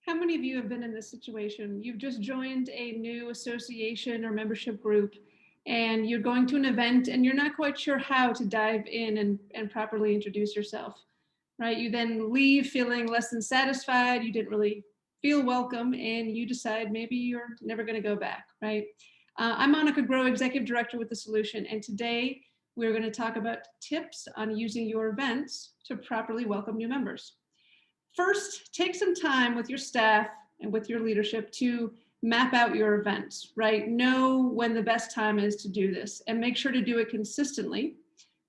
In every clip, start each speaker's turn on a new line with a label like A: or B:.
A: How many of you have been in this situation? You've just joined a new association or membership group, and you're going to an event and you're not quite sure how to dive in and properly introduce yourself, right? You then leave feeling less than satisfied. You didn't really feel welcome, and you decide maybe you're never going to go back, right? I'm Monica Groh, Executive Director with The Solution, and today we're going to talk about tips on using your events to properly welcome new members. First, take some time with your staff and with your leadership to map out your events, right? Know when the best time is to do this and make sure to do it consistently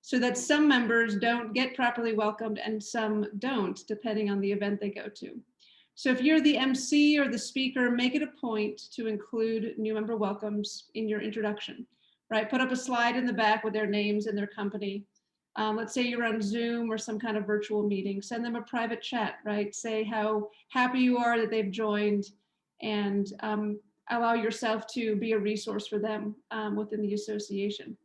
A: so that some members don't get properly welcomed and some don't, depending on the event they go to. So if you're the MC or the speaker, make it a point to include new member welcomes in your introduction, right? Put up a slide in the back with their names and their company. Let's say you're on Zoom or some kind of virtual meeting, send them a private chat, right? Say how happy you are that they've joined, and allow yourself to be a resource for them within the association.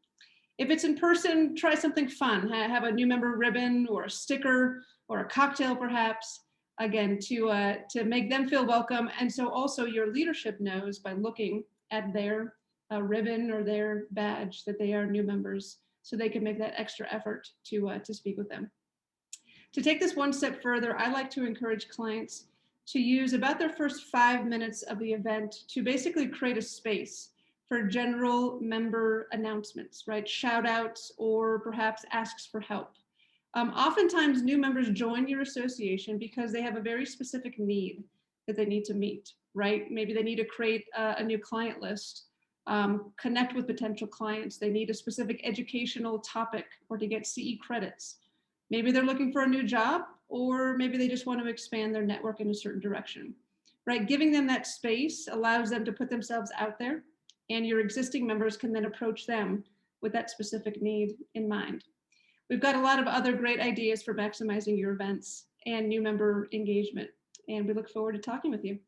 A: If it's in person, try something fun. Have a new member ribbon or a sticker or a cocktail perhaps, again, to make them feel welcome. And so also your leadership knows by looking at their ribbon or their badge that they are new members, so they can make that extra effort to speak with them. To take this one step further, I like to encourage clients to use about their first 5 minutes of the event to basically create a space for general member announcements, right? Shout outs or perhaps asks for help. Oftentimes new members join your association because they have a very specific need that they need to meet, right? Maybe they need to create a new client list, connect with potential clients. They need a specific educational topic or to get CE credits. Maybe they're looking for a new job, or maybe they just want to expand their network in a certain direction, right? Giving them that space allows them to put themselves out there, and your existing members can then approach them with that specific need in mind. We've got a lot of other great ideas for maximizing your events and new member engagement, and we look forward to talking with you.